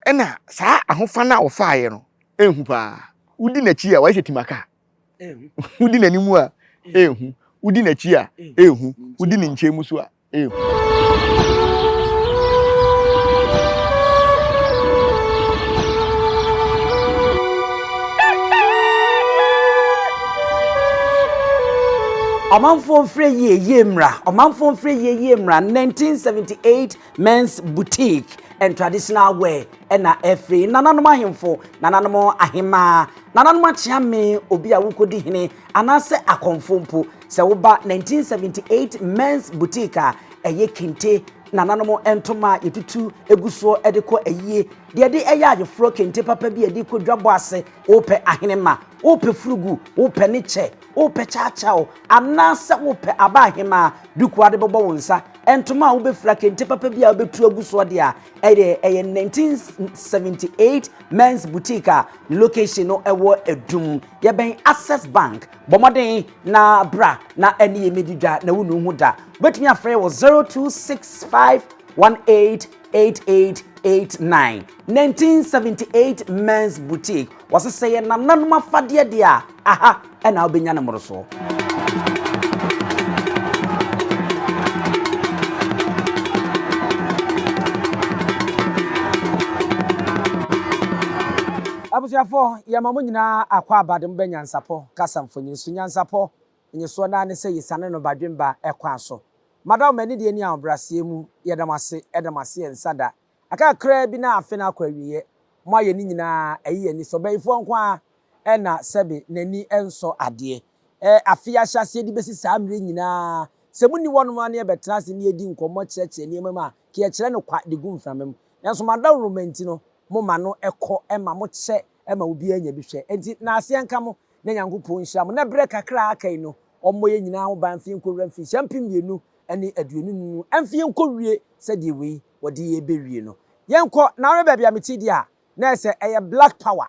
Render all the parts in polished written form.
ena saa ahofa na ofaye no ehu pa udi na chi a wa hyetimaka ehu udi na nimu a ehu udi na chi a ehu udi ni nchemu so a ehu Omanfo mfre yemra 1978 men's boutique and traditional wear ena efre nananom ahemfo nananom ahema nananom achiame obi a wukodi hene anase akonfompo se woba 1978 men's boutique a eye kente nananom entoma yetutu eguso edeko eyie de eya agefro kente papa bi ediko dwabo ase ope ahenema ope furugu ope neche ope chachao anase ope abahema duku ade bobo wonsa entoma wo be fra kente papa bi a obetu eguso de a eye 1978 men's boutique a location no ewo edum ye ben Access Bank bomoden na bra na eni yemedidwa na wonu hu da betumi afre wo 0265188889 1978 men's boutique was say na nanuma fade de a aha ena obenya na moroso abusiafo yamamu nyina akwa abadem benyansapo kasamfonyi sunyansapo nyeso na ne sey sane no badwemba ekwa so madam mani de ni abrasie mu edamase ensada aka kra bi na afe na akwawiye mo aye ni nyina ayi ani so bayifo nkwa ena sebe nani enso ade afi ahyase di besi saa mre nyina semuni wonum ane betena se ni edi nkomo kyerekye ni mama ke kyere no kwa de gumframem nanso madam romanti no mo ma no ekọ ema mo kye ema obi anya bi hwe enti na ase nka mo na nyankopon hia mo na bre kakra akai no ommo ye nyina ho ban fi nkowura fi champim mienu ene aduonu amfi nkowie se de wi wodi ye bewie no yenko na re bia metidi a na ese eye black power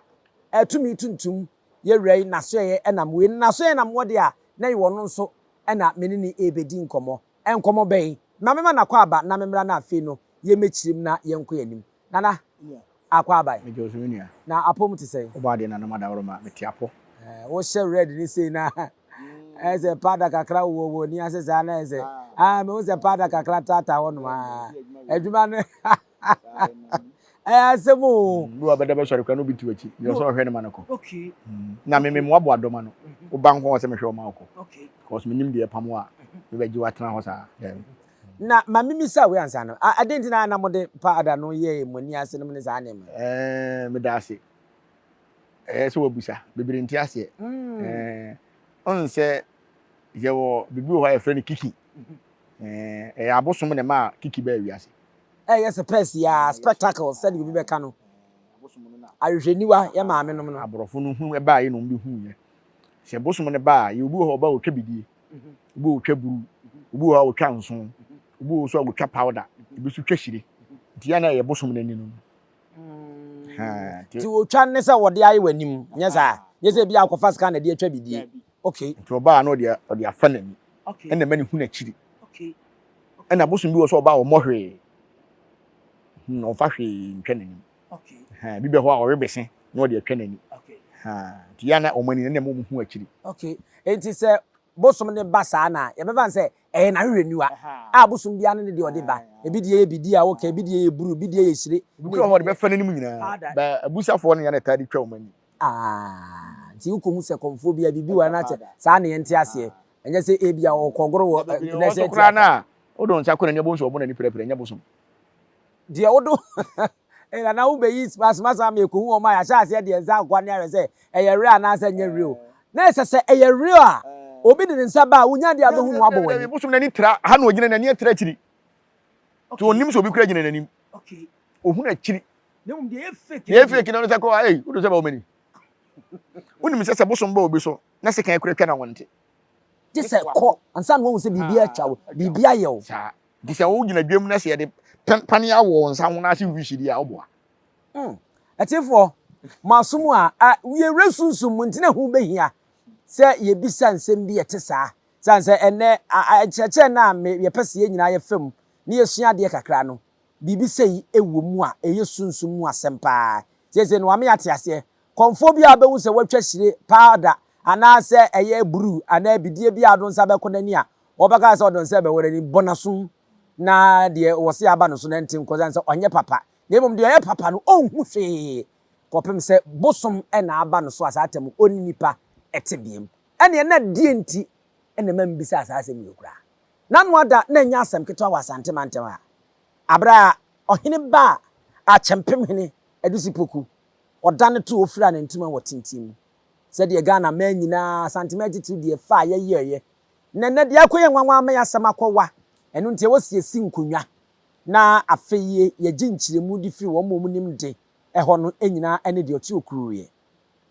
atumi tuntum ye rei na so ye enam we na so ye nam wode a na ye wono nso ena menini ebedi nkomo enkomo ben ma mema na kwa aba na memra na afi no ye mechirim na yenko yanim nana akwa abai me josunia na apom ti say obade na namada woroma metiapo wo she red ni say na eze pada kakra wo ni asesa na eze me wo se pada kakra tata wono ma adwuma no asemu no abada be sori kwa no bitu achi yo so hwe ne manako okay na me mo abo adoma no wo ban ho se me hwe o ma ko okay because me nim de pamo a me be ji watena ho sa dem na mamimi sa we ansa no adenti na mode pada no ye moni ase no ne sa ne me da ase so wabusa bebere nti ase on se ye wo bibi ho ya friend kiki abosom ne ma kiki ba wi ase yes press ya spectacle said bibi be ka no abosom no na ahwehweniwa ya maame no no aborofo no hu e ba ye no mbi hu ye se abosom ne ba ye obi ho ba otwa bidie obi otwa buru obi ho otwa nso obi so otwa powder obi so twa hire nti ya na ye abosom ne ni no ti otwa ne se wode aye wanim nyesa nyesa bi akofa ska na de atwa bidie okay nti oba na ode afa nani okay ena mani hu na chiri okay ena abosom bi wo so oba wo mohwe no fa hwe ntwa nani okay bibe ho a orebese na ode atwa nani okay ti ya na omani na mo hu achiri okay enti se bosom ne basa na ye beba nse na hwehweniwa abosom bia ne de ode ba ebi de ye bidi a wo ka ebi de ye buru bi de ye hire bi ko ho de be fa nani mu nyina ba abusafo no ya na tadi twa omani ti ukomu se konfo bia bibi wa na che sa na ye nti ase enye se e bia wo kogoro wo na se kra na odo nsa kona ne bonso obo na ni prepre nya bosom de odo na wo be yi masa me ko hu o ma ya sha ase de nsa akwa ne are se eye re ana se nya re o na ese se eye re a obi de nsa ba wunya de abehu mu abo wani bosom na ni tra ha na ogina na ni tra chiri to onim so obi kura gina nanim okay ohun na chiri ne mum de ye fake na no se ko odo se ba omani unim se bosom ba obi so na se kan kura twa na wonte je se ko ansa no wo se bibia chawo bibia yew sa di se wo gina dwam na se de pani awo nsa ho na se wishiri a oboa atifo masumu a we resunsum ntina hu behia se ye bisa nsem bi yete saa sanse ene cheche na me ye pese ye nyina ye fam ni ye sua de kakra no bibi sei ewo mu a eye sunsun mu asempa sese no ame ate ase konfo bi a bewu se watwa hire powder anase eye brew ana bidie bi adon sa beko nani a obaka se odon se be werani bonasum na de wo se aba no so na ntim koza se onye papa na mum de onye papa no onhu hwe kopem se bosom e na aba no so asatem oni nipa etebiem ene na die nti ene mambisa asase mi okura nanu ada na nya asem ketwa wasante mantem a abra ohene ba a chempem hene adusipoku odane to ofira ne ntuma wotintim se de Ghana man nyina santimetri de fa ye nene de akoye nwanwa ma yasem akọwa enu ntie wosiesi nkonwa na afeye ye ginchiremu di firi wo mom nim de eho no enyina ene de oti okuruye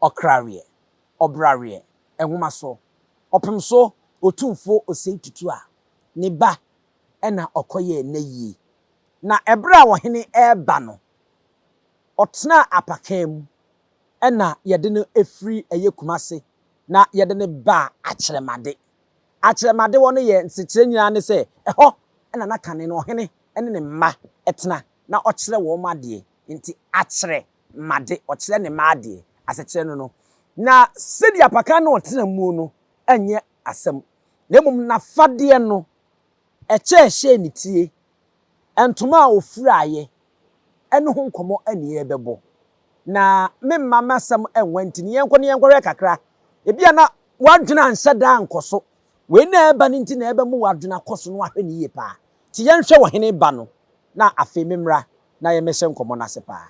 okrare obrare enwoma so opem so otumfo osei tutu a ne ba ena okoye na yi na ebra wo hene eba no otena apakam ena yede no efri eye kumase na yede ne ba akyeremade wono ye nsekire nyina ne se eho ena na kane no hene ene ne mma etena na okire wo made nti akyeremade okire ne made asekire no na sedi apaka na otena mu no enye asem nemum na fade no eche ni tie entoma ofuraye ene ho nkomo ane ebebo na memma masam enwanti ne yenkore kakra ebia na wadwena ansada ankoso we na eba ninti na eba mu wadwena koso no ahwe ne yie pa ti yenhwe wo hene ba no na afi memra na ye mehye nkomo na sepa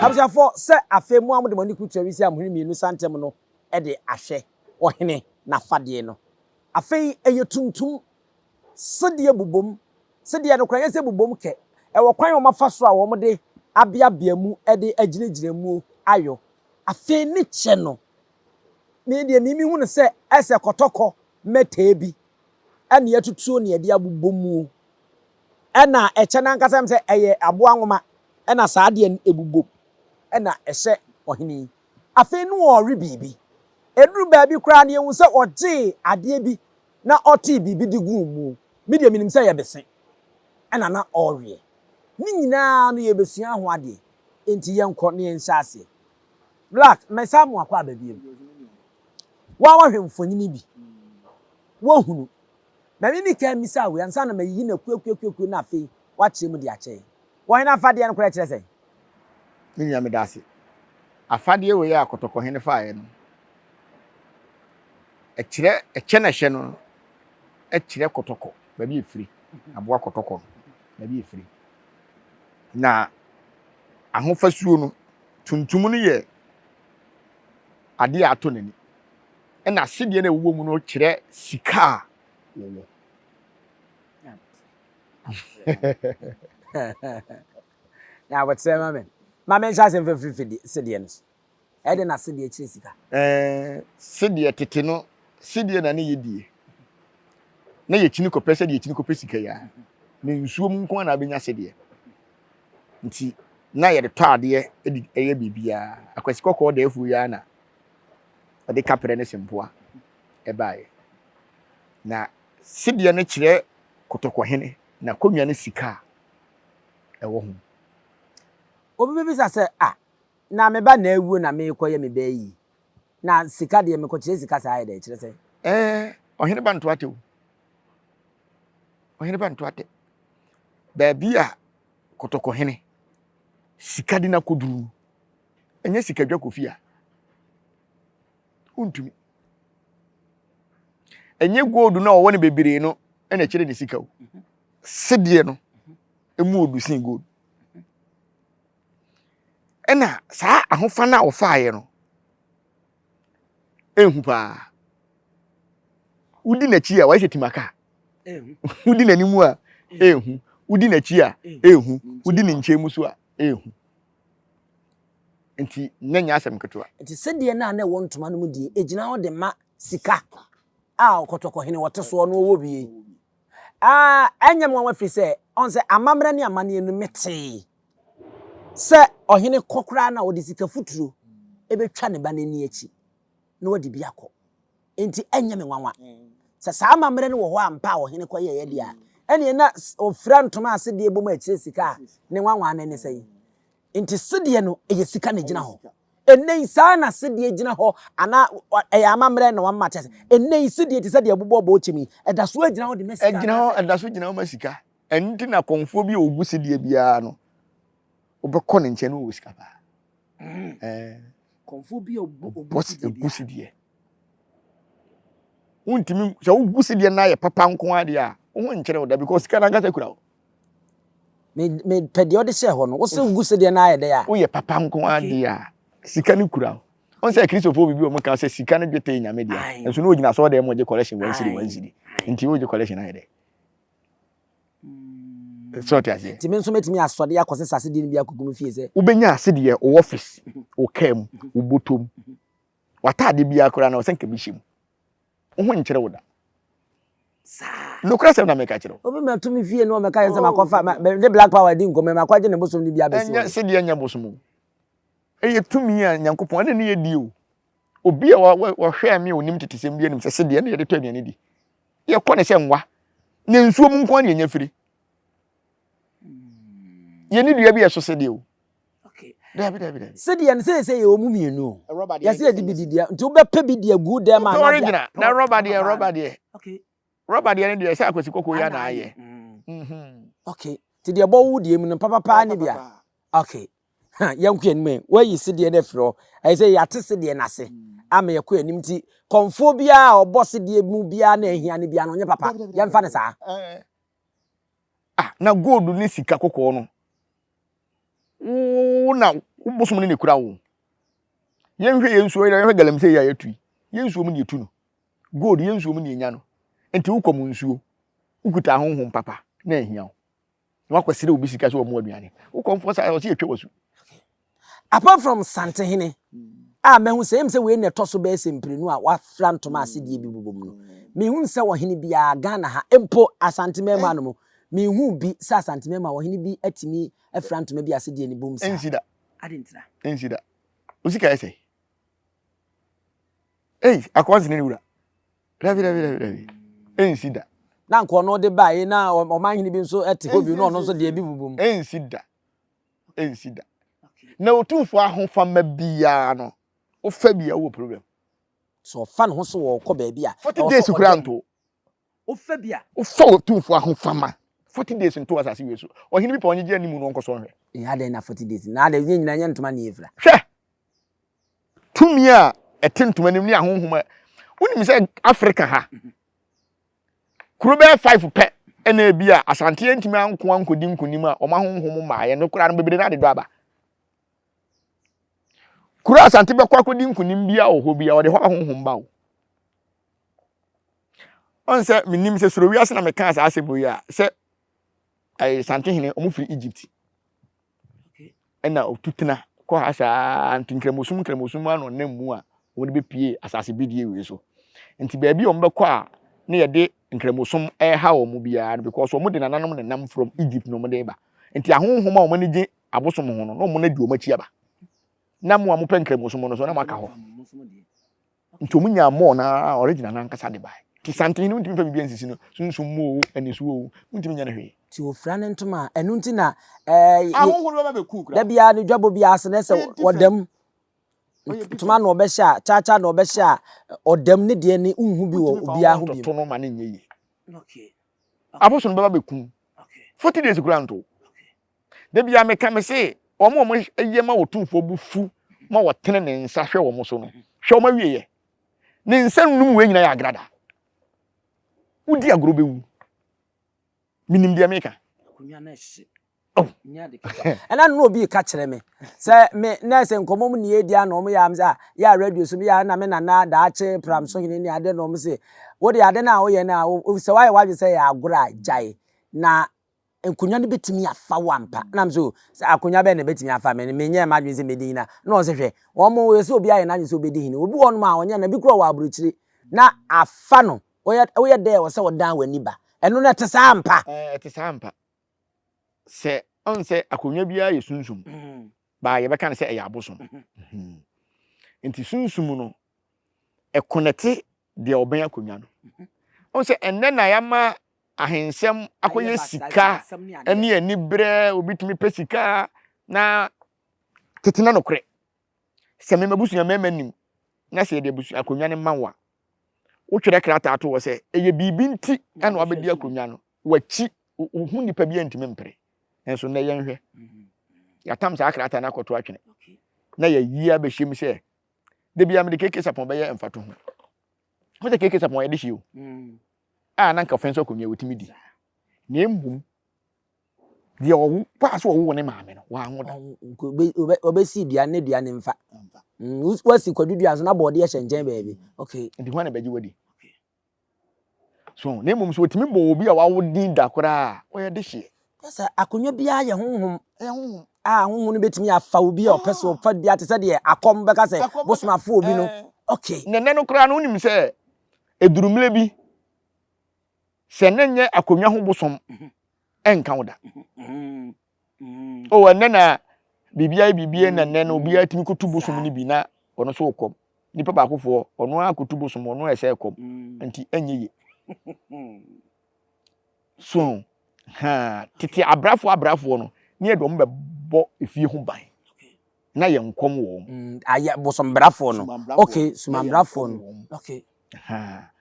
Abjafo se afemu amde mani kutu awisi amhuni mienu santem no e de ahwe ohene na fade no afei eye tuntum sede bubom sede no kwanye se bubom ke e wo kwan wo mafa so a wo mde abia mu e de aginagina mu ayo afei ne che no me de mimi hu ne se ese kotoko meta bi ene yatutuo ne de abubomu ena eche na nkasa se eye abo anwoma ena saade ebubom ena ehye ohini afei no ori bibi eduru ba bi kra na ehun se oje ade bi na oti bibi digu mu media minim se ye bese ena na ori ni nyina no ye besua ho ade enti ye nko ne nhyɛ ase black mesamu akwa babiem wa hwemfonyini bi wo hunu na mi ni ka misa we ansa na mayi na kuakuakuaku na afei wa kyerɛ mu de akyɛ wo hena afade no kora kyerɛ sɛ Ninya me dase. Afade we ya kotoko hene faaye no. Eche na hye no. Ekire kotoko ba bi efiri. Aboa kotoko ba bi efiri. Na ahofasuo no tuntum no ye ade ato nani. E na sede na ewuwo mu no kire sika wo. Na what say mama mama nhyɛ asɛm fɛfiri sede no ɛde na sede kyerɛ sika sede tete no sede na ne yedie na ye kyini kopɛ sede ye kyini kopɛ sika ya na nsuo mu nko na abenya sede nti na ye de tɔ ade eye bibia akwasi kokɔ da afu ya na ade kapere ne sempoa ɛbaaye na sede ne kyerɛ kotokɔhene na konwa ne sika ɛwɔ ho obi bisa se na me ba na ewu na me koye me bayi na sika de me ko kire sika sa de kire se ohene ba nto ate ohene ba nto ate ba bia kotoko hene sika de na koduru enye sika dwa kofia untumi enye gold na owo ne bebere no ena kire ne sika o sedie no emu odusin gold ena saa ahofa na ofaaye no ehu pa udi na chi a wa hyetimaka udi na nimu a ehu udi na chi a ehu udi ni nchemu so a ehu enti nanya asem ketwa enti sede na na wo ntoma no mu die ejina ho de ma sika kotoko hene wote so no wo bie anya mo afiri se on se amamra ne amane enu mete se ohene kokora na odi sika futuro ebetwa ne ba nani achi na wodi bi akọ enti anya me nwanwa se sa amamra ne wo ho ampa ohene koye ye dia ene na ofra ntoma ase de ebom achi sika ne nwanwa na ne sai enti sidie no eye sika ne gina ho ennei sana sidie gina ho ana amamra na wamma chese ennei sidie ti sidie bobo chimi edaso agina ho de mesika agina ho edaso gina ho masika enti na konfo bi ogu sidie bia no obekọ ne nche no wo sika ba konfo bi ogu sidie untimi se ogu sidie na ye papa nko ade a wo nkyere wo da because sika na ngasa kura wo me pede ode she ho no wo se ogu sidie na ye de ya wo ye papa nko ade a sika ni kura wo on say Christopher bibi o mo ka say sika na dwete nyame dia enso no ogina so de mo je collection 1 cedi nti wo je collection na ye de so ti ase ti me nso metimi asode yakose sase di ni bia kugum fie se wo benya asede ye o office o kam o botom watade bia kura na o senka bi shim wo nkyere wo da sa no kura se na me ka kire obi matumi fie no me ka yense makofa de black power di ngome makwaje ne bosom ni bia besi enya sede enya bosom eye tumi a nyankopon ane ne ye di o obi a wo hwe me onim tetesem bia nim se sede ne ye de to aduane di ye kɔ ne se nwa ne nsuo mu nko ne nya firi ye ni dua bi ye so sede o okay dabi sede ye se ye omu mienu ya se di bididia nti wo be pe bidia gu dem ma na original na rubber de okay rubber de ne de se akwasi kokko ya na aye okay ti de bo wu de mu no papa ne bia okay yanku enime wayi sede ne fro ai say yate sede na se ama yakọ anim ti konfo bia obo sede mu bia na ahia ne bia no nye papa yemfa ne saa na gold ni sika kokko no na ubosum ne kura wo yenhwe yensuo yenhwe galamse ya yatui yensuo mu ne yetu no gold yensuo mu ne nya no enti ukom nsuo ukuta honhom papa na ahia wo na wakwasire obi sika so omo aduane ukomfo sa o se etwa wasu apart from Santehene mehu se we ne toso be sempirinu a wafra ntoma asedi bi bubom no mehu se wo hene bia Ghana ha empo asantemema no mo mehu bi sa asantemema wo hene bi atimi afra ntoma bi asedi ni bom sa ensida adentira usika ese akwanzi ne wura rabi ensida na nko no de bae na o man hene bi nso ete hobi no no nso de bi bubom ensida na otumfo ahofa ma bia no o fa bia wo problem so fa no ho so wo kọ ba bia 40 days kura nto o fa bia o fa otumfo ahofa ma 40 days nto asase weso o hini bi pa onye je animu no nkoso hwe ya dey na 40 days na dey nyina nya ntoma na efra hwe tumi a etentoma nim ni ahonhoma unim se Africa ha kuro be 5 pe ena bia asante antimi anko ankodi nkonim a o ma honhom ma ye no kura no bebere na de do aba kura asante be kwa kodi nkunim bia o ho bia o de ho ahonhom ba o onse minim se suro wiase na me kan asa bo ya se ai Santehene omu firi Egypt okay ena otutena ko asa antinkremosum ano nammu a wo de be pie asase bidie we so enti ba bi o mbe kwa a ne ye de nkremosum ha o mu bia because o mu de nananom ne nam from Egypt no mu de ba enti ahonhom a o mane je abosom ho no no mu na di o machi aba na mo amopa nkremosum no so na maka ho nti omunya mo na original na nkasa de bai ti Santehene ntimi fa bibia nsisi no sunsum mo anisu o ntimi nya na hwe ti ofra ne ntoma enu nti na ahonhom ba be ku kura da bia ne dwabo bia ase na se wodam ntoma na obehya cha na obehya odam ne de ne unhu bi wo bia ho bi to no ma ne nyeyi okay aboso no ba be ku okay 40 days kura nto da bia me ka me se omo yema wotumfo bufu ma wotene ne nsa hwe wo mo so no hwe o ma wieye ne nsa num we nyina ya agrada udi agro bewu minim dia meka akunya na hye oh nya de kika ena no obi ka kire me se me na se nkomom ne edi ana omo ya amza ya radio so bi ya na me na da ache pram so hene ni ade no omo se wo de ade na wo ye na se why wa se ya agora jai na enkunya ne betimi afa wampa na mso akunya be ne betimi afa me menye ma dwen se medina na o se hwe omo we se obi aye na dwen se obedi hini obi won ma onye na bi kro wa aburuchiri na afa no Oya there was so down when niba. Eno na te sa ampa. Te sa ampa. Se on se akonwa bia ye sunsum. Ba ye beka ne se e ya abosom. Enti sunsum no e connect de oben akonwa no. On se enne na ya ma ahensem akoye sika ene ani bre obitumi pesika na tetena no kre. Se me mabusu ya memanim na se de busu akonwa ne manwa. Wo twere krata ato wo se eye bibi nti ana wabedi akonwa no wachi hu nipa bia ntime mpre enso na yenhwe yatam sa krata na akoto atwene na ye yia be hiem se de bia me de keke sapon be ye mfato ho ho de keke sapon ye de hio na nka fenso akonwa wotimi di na embum de owu pa so owu ne maame no wa anwoda obesi dua ne mfa wasi kwadudu aso na bode ye hyenjen baabi okay ndi ho na beji wodi so na embum so wotimi bo obi a wawodi da kora o ye de hie esa akonwa bia ye honhom honhom no betimi afa obi a opese ofa bia te se de akom beka se bosomafo obi no okay nene no kora no nim se edurumle bi se nenye akonwa ho bosom enka woda o ene na bibia na nene obi atimi kotu bosom ni bi na ono so okom nipa ba akofo ono akotu bosom ono ese ekom anti anyeye so titi abrafo no ne edom bebo efie ho ban na ye nkom wo aya bosom brafo no okay sumambrafo no okay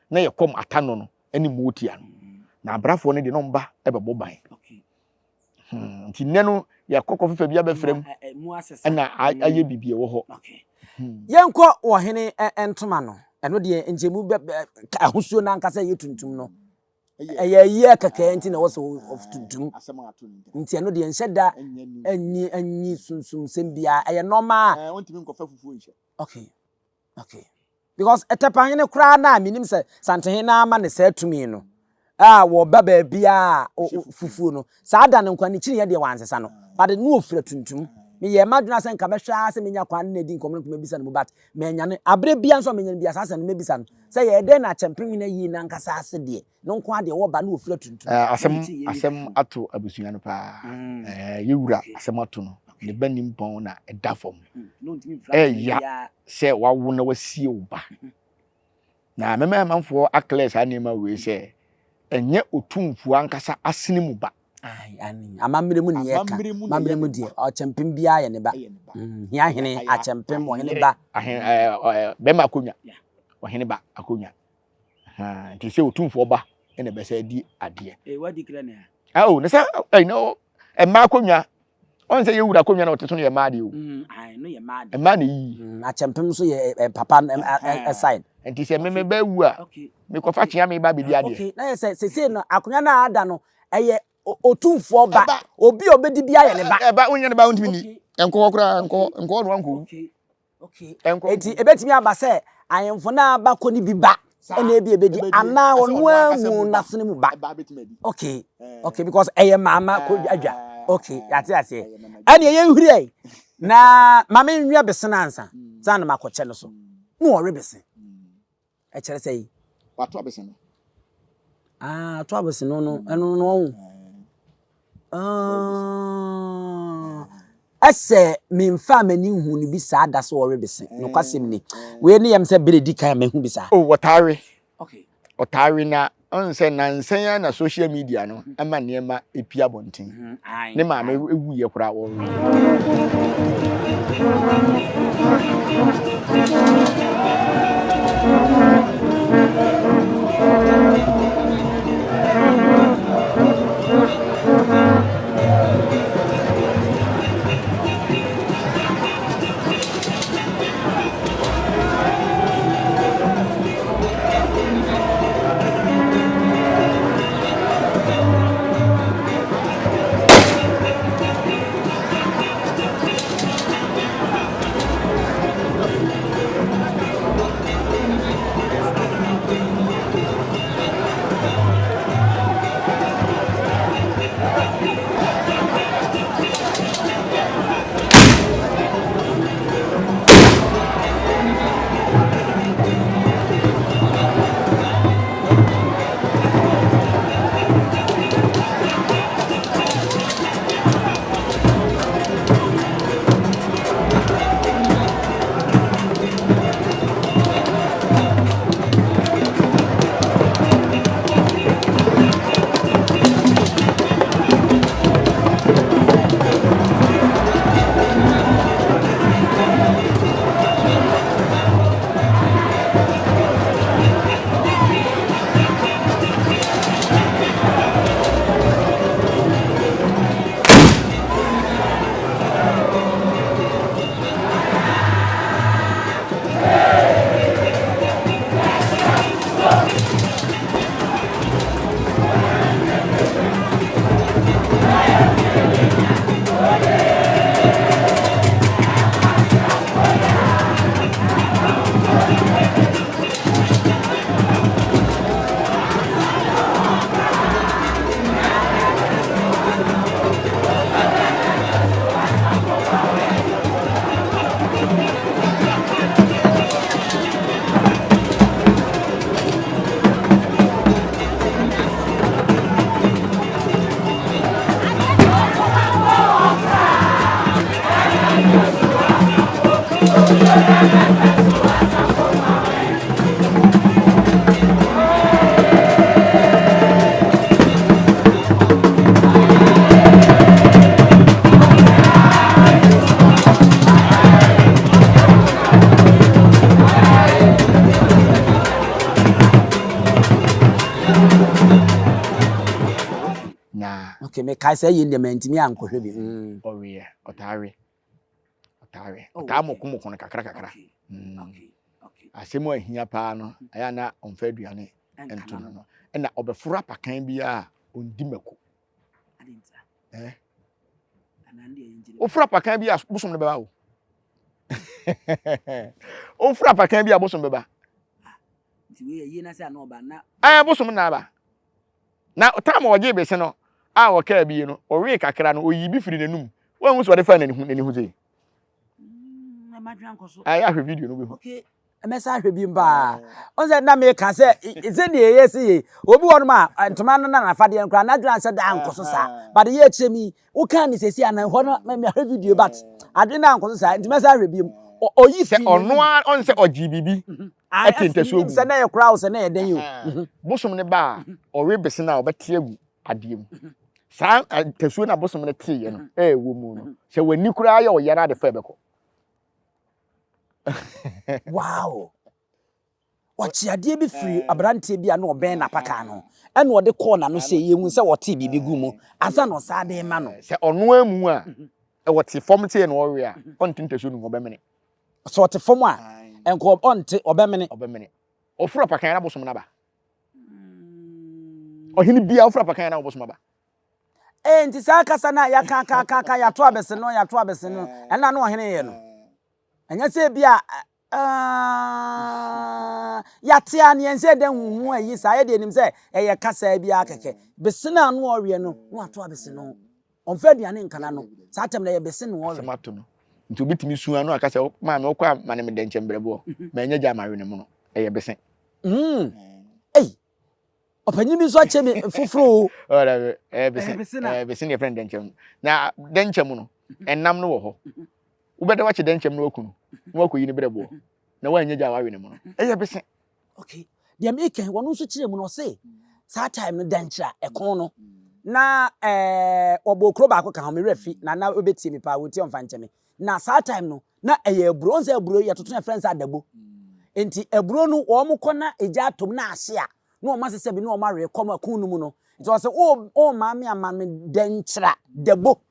na ye kom atano no ani motia no na abrafo no de no mba ebebo ban okay nti neno ya kokko fefa bia be frem na aye bibie wo ho okay yenko wo hene entoma no eno de njemu ahosuo na nkasa ye tuntum no ye kaka nti na wo so of tuntum nti eno de nhyeda anyi sunsum sembia eye normal wontimi nkofa fufuo nhyɛ okay because etepahene kra na minim se santehene na ma ne sa tumi no wo baba bia fufuo no saa da ne nkwa ne kiri ye de wansesa no but no ofira tuntum me ye maduna se nka behwa se menya kwan na di nkomno kuma bisa no but menya ne abre bia nso menya bia saa se no mebisa no se ye de na champion na yi na nkasa ase de no nkwa de wo ba no ofira tuntum asem ato abusua no pa yewura asem ato no ne banim pon na edafom ya se wawo na wasie wo ba na mema manfo akles anema we se enye otumfu ankasa asene mu ba ani amamre mu ne yeka mamre mu die o champim bia ye ne ba hia hene a champim wo hene ba be ma akonya wo hene ba akonya nti se otumfu ba ene be se di ade wadi kra ne ne se no ma akonya on se yewura akonya na oteso no ye ma ade o no ye ma ade ma ne yi a champim so ye papa side nti se me ba wu a me ko fa chia me ba be di ade okay na ye se no akonya na ada no eye otumfo ba obi obedi bia ye ne ba ba onye ne ba ontimi ni enko kora enko no anko okay enti ebetimi aba se ayemfo na ba ko ni bi ba na ebedi ana onu amu na sene mu ba okay because eye mama ko adwa okay yate ani ye nhuri ai na mama nwia besena ansa za na makoche no so no ore bese e kere sei wato abesena to abesena no eno no ase memfa mani hu ni bi saa da so ore bese no kwasem ni we ne yam se beredi kan ma hu bi saa wotare okay otare na onse na nsan na social media no ama niema epia bonten ne ma me ewu ye kura wo aha okay me kai say ye ndem antimi ankohwe bi owe otare mo kono kakra okay asemu ahia paa no aya na onfa aduane ento no na obefura pakan bi a ondi mako ofura pakan bi a bosom ne beba wo ofura pakan bi a bosom beba we ye na say na oba na bosom na ba na time oje bese no a wo ka bi no owe kakra no oyi bi firi nanum won so de fa na ni hu sei ma dwan koso aya hwe video no be hu okay emesa hwe bi mba on say na me ka say ze ne ye se obi won ma ntoma no na afade nkra na dwan say da nkoso sa but ye chemi wo kan ni sesi anan ho no me hwe video but ade na nkoso sa ntimesa hwe bi oyi se ono on se ogibibi atinteso se na ye crowd se na ye den yo bosom ne ba owe bese na obete agu adiem sa tesuo na bosom ne tie no wo mu no se wani kura ya oyara de fa beko wow wachi ade bi free abrante bi a na oben na paka no ena ode call na no se yehu se wote bibi gu mu asa no sa de ma no se ono amu a wote form tie no owe a ontintesuo no obemene so wote form a enko onte obemene ofura paka na bosom na ba ohini bia ofura paka na bosom ba nti sa kasa na ya ka ya to abese no ena no ohene ye no anya se bia ya te an yense den huhu ayi sa ye de nim se ye kasa bia keke bese na no owe no no ato abese no onfa aduane nkana no sa tem na ye bese no owe samato no nti obitimi su anu aka se ma me okwa ma ne me de nchembrebo ma enya ja mawe ne mu no ye bese opanyi bi so ache me fufuru ora bese ne friend denchem na denchem no enam no wo ho ubede wache denchem no okunu no akoyi ne brebo na wanya ja wawe ne mu no bese okay dia me ken wono so kire mu no se sa time no denchra ekon no na obokro ba ko ka ho me refi na obetie me pa woti onfa ncheme na sa time no na eburo onse eburo ye toto friends adagbo enti eburo no wo mo kona eja atom na ahye a no ma sese bi no ma re kom akun no mu no it was say o ma me amame denchra dagbo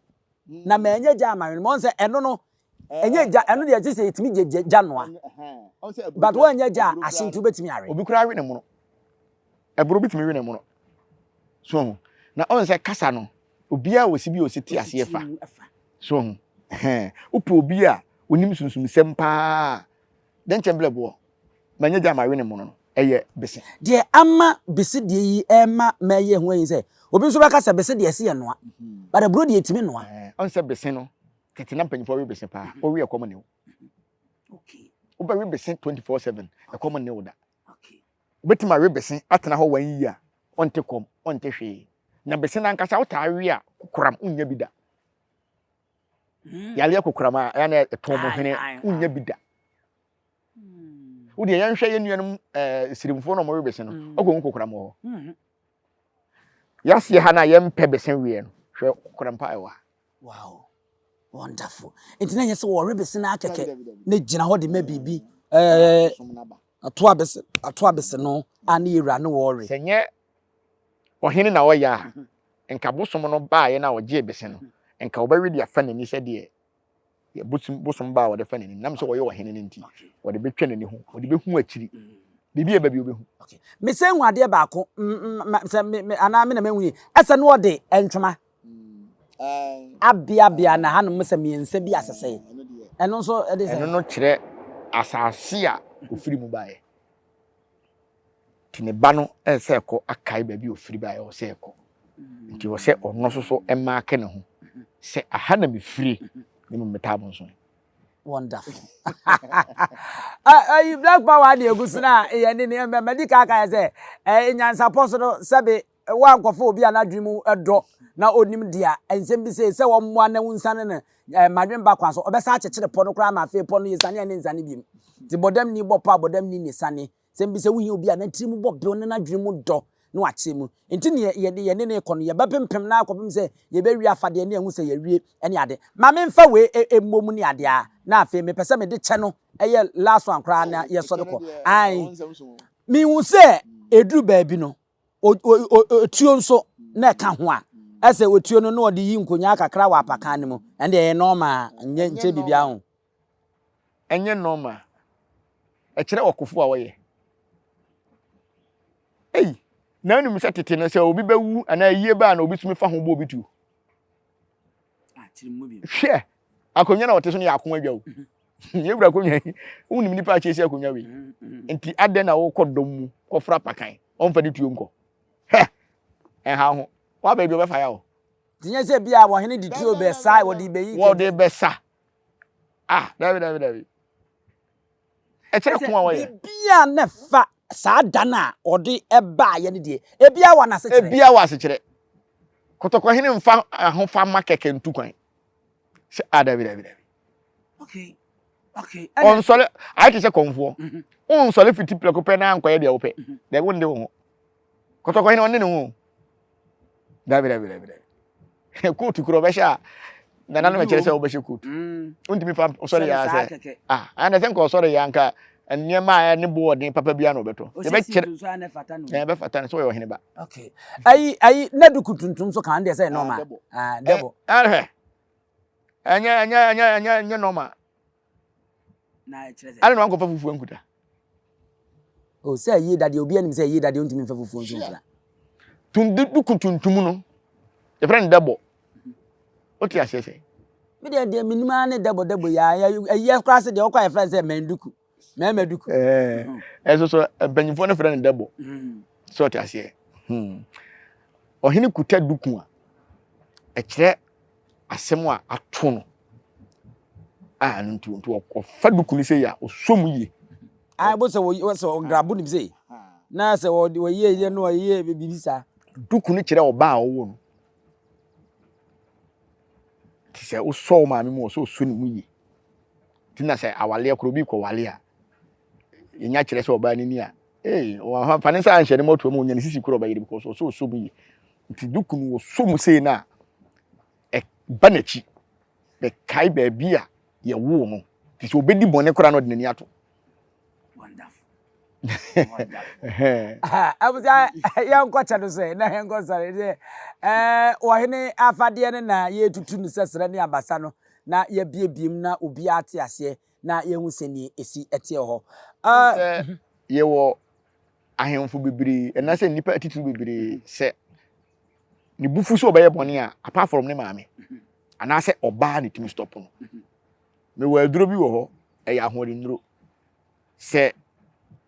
na ma enye ja amare mo onse eno no enye ja eno de sese etimi ja noa but wo enye ja ashintu betimi are obi kura we ne mu no eburo bitimi we ne mu no so na onse kasa no obia wosibi ositi ase fa so upo obi a onim sunsum sempa den chemblebo manya ja ma we ne mu no eye bese de ama bese de yi ema maye ho yin se obi so baka se bese de ese ye noa but bro de etimi noa onse bese no tete na mpanyifo we bese pa o we ekomo ne okay oba we bese 24/7 ekomo ne oda okay obetima we bese atena ho 1 year onte kom onte hwe na bese na nkasa utawe a kukuram unya bida yale kukuram a ya na etomo hene unya bida wodi yan hwe yenuanum sirimfo no mo we bese no ogo kukuram ho yase ha na yempe bese we no hwe kukuram pa ewa wow wonderful enti na yese wo rebese na akeke na gina ho de ma bibi ato abese no ani ira no wo re senye ohene na wo ya enka bosom no ba ye na wo je bese no enka wo ba we dia fa nani se de ye bosom ba wo de fa nani nam so wo ye ohene ne nti wo de betwa nani ho wo de behu akiri bibi e ba bi obehu okay me se nwade ba ko ana me na manwu ese no de entwoma abia na hanom se miense bi asese eno so e de se eno no kire asase a ofiri mu ba ye tine ba no ense ko akai ba bi ofiri ba ye o se ko nti wo se ono so ema aka ne ho se aha na me firi ne mu metabo so wonderful you black power dey egusu na ye ne medical ka say nyansa poso no sabe wa nkofo obi anadwemu edo na onim dia ensem bi se wo mmoa na wunsane ne madwemba kwa so obesa akekere po no kra ma fe po no yesane ne nsane biem ti bodam ni bopa bodam ni nesane sem bi se wuhi obi anatrim bo be no nadwemu do no achemu enti ne ye ne kono ye bepempem na akopem se ye bewi afade ne ehu se ye wie ene ade ma me mfa we emmom ni ade a na afi me pese me de che no eye last one kra na ye so de ko ai mi hu se eduru ba bi no tuo nso na ka ho a ese otuo no na odi yi nkonya kakra wa apakan ne mu ende ye normal nye nche bibia ho enye normal e kire okofo a woye na anu mi se tete no se obi bewu ana yie ba na obi tumi fa ho bo obi tu kire mu bi hwe akonya na wote so ne yakon adwa o ye bra konya unim nipa achesi akonya we enti ade na wo kodom mu kofra pakan onfa de tuo nko ha ho wa ba bi obefa ya o tinye se bia wo hene di tuo be sai wo di be yi wo de be sa David e kire ko wa ye bia na fa saa dana odi eba ye ne die ebia wa na se kire ebia wa se kire kotoko hene mfa ahofa makeke ntu kwan se David okay on sole I te se konfo on sole fiti pleko pe na ankoye de wo pe de wonde wo kotoko hene onne ne wo David kotu kuro be sha na nanu me kire se wo be she kotu untimi fa sole ya se ana se nko sole ya nka enema ne board ne papa bia no beto ye be kire e be fata no so yo hene ba okay ayi na duku tuntum so kan de se normal debo anya normal na kire ale no anko fa fufu ankuta o se yi dade obi anim se yi dade untimi fa fufu nfura duku tuntum no ye friend debo o ti asese me de minima ne debo ya ye class de o kwa friend se menduku meduku so banyifo ne friend debo so ti ase ohini kuta duku a kire asem a ato no ntu o fa duku ni se ya o somu yi bo se wo so grabu ni se na se wo ye no ye bibisa duku ni kire oba a wo no ti se o so ma mi mo so so ni mu yi ti na se awale akro bi ko wale a yenya kire se oba ni a wa fa ne sa anhye ne moto mu nya ne sisi kro ba yiri because so so mu yi ti duku ni wo so mu se na banachi be kai ba bia ye wo no ti se obedi bone kora no de nani ato abuza ya nkwacha no se na henko sare de wo hene afade ne na ye tutu ni sesere ne abasa no na ye biebiem na obi ate ase na ye hu seni esi etie ho ye wo ahemfo bibiri na se nipa atitu bibiri se ni bufu so obeye bone a apart from ne maame ana se oba ne timi stop no me wa aduro bi wo ho ya ahori nduro se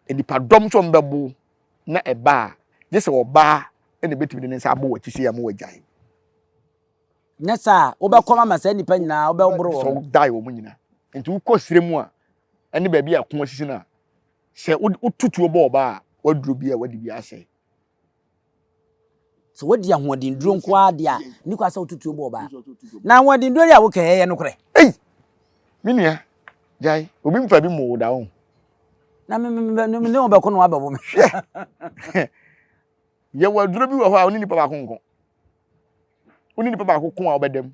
edipa dom so mbebo na eba je se oba ene betimi ne nsa abo wa kisi ya mo wajai nesa obekoma ma se nipa nyina obebro wo so dai wo nyina enti wo kosire mu a ene ba bi akon asisi na se ututu oba oba waduro bi a wadi bi ase so wadi ahoden duro nko ade a ni kwa sa ututu oba oba na ahoden duro ya wo keye no kore minia jai obi mfa bi mo da wo na me ne obeko no ababo me ye waduro bi wo ho a oni nipa ba konko oni nipa ba kokon a obedam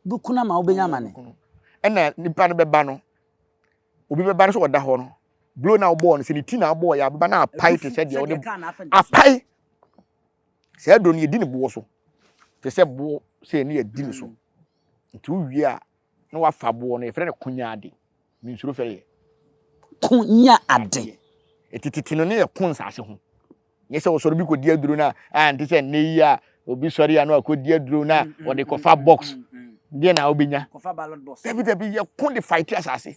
bukuna ma obenya mane ena nipa no beba no obi beba no so oda ho no blow na obo no se ni ti na obo ya beba na apai te se de ode apai se do ni edi ni bo so te se bo se ni edi ni so nti wi a na wa fa bo no e fere ne kunya ade mi nsuro fere kunya ade etititi no ne ye kun sase ho ye se wo so bi ko di aduro na anti se ne yi a obi sori ya no ko di aduro na wo de ko fa box de na obenya ko fa ballot box debi ye kun de fight asase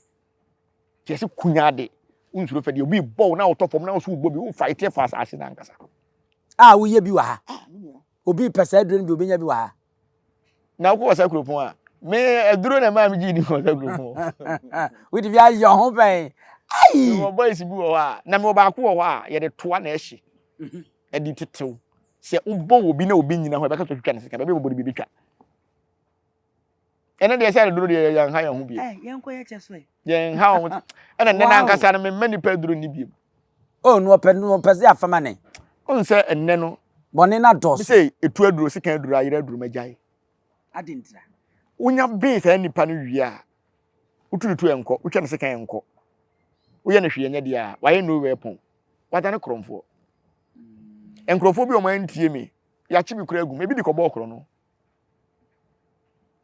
ke se kunya ade unsuro fede obi ball na otopom na so ugbo bi u fight e fast asase na nkasa wo ye bi wa ha obi pesa aduro bi obenya bi wa ha na ko wasa kropon a me aduro na ma mi ji ni wasa kropon we di bia yo ho ben ai mo boys bi wo ha na me ba ko wo ha ye de toa na ehye edi tetew se ubo obi na obi nyina ho e ba ka to twitwa ne sika ba be bo bi twa ene de se aduro de yan ha yan ho bi yen ko ye cheso yen ha ho ene ne na nkasa na me mani pa aduro ni bi no pese afama ne on se enne no bone na dos bi se etu aduro sika aduro ayira aduro majai adintra unya be se nipa no wi a ututu enko utwa ne sika enko uye ne hwe nya dia waye no weapon wata ne kromfo enkrofo bi o man tie me ya chi bi kura egu ebi di ko ball kro no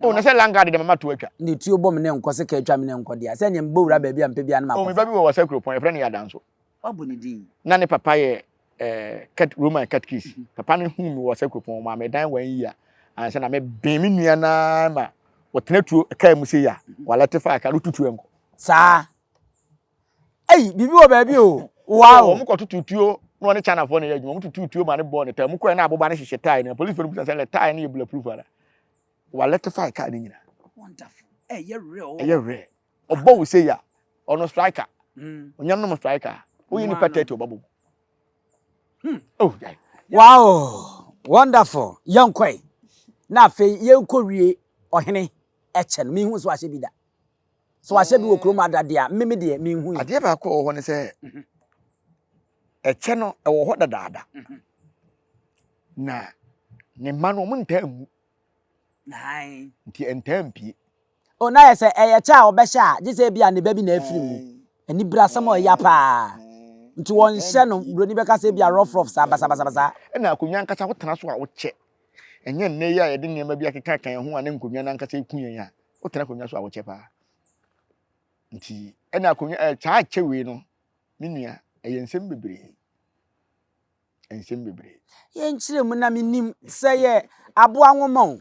o na se langard de mama to atwa ni tuo bom ne nkose ka atwa me ne nkode se nyem bowura ba bia mpebia na o mi ba bi wo wasa kro pon e friend ya danso obo ni din na ne papa ye cat Roman cat kiss papa ne hu mi wasa kro pon ma me dan wan yi a anse na me ben mi nua na ma wotena tuo ka mu se ya wala te fa ka rututu enko sa ei bibi wo ba bi o wow o mu ko tututuo no ne chana fo ne ya mu tututuo ma ne ball ne ta mu ko na aboba ne hyehyɛ tie ne police for say le tie ne bulletproof ara wala te fa ka ne nyina wonderful you're real obo wo se ya ono striker onyam no striker wo yi ni patete obabo oh yeah. Wow, wonderful. Young Kwai. Na fe yenko wie ohene eche no mi hu so ahye bi da. So ahye bi wo krom adade a meme de mi hu. Ade ba ko ho ne se eche no e wo ho dadaada. Na ne ma no mo ntam. Nai. Nti entampi. O na ye se eye cha obehye a je se bia ne ba bi na afiri mu. Ani brasam o ya pa. Nti won hye no broni beka se bia rough sa basa. Na akonwa nkasa wotena so a wo che. Enye nne ya ye de niam bia keka kan ho ane nkonwa na nkasa ekunyan ya. Wotena konwa so a wo che pa. Nti na akonwa cha chewe no menua eye nsem bebre. Ensem bebre. Ye nchire mu na menim se ye aboa nwoma o.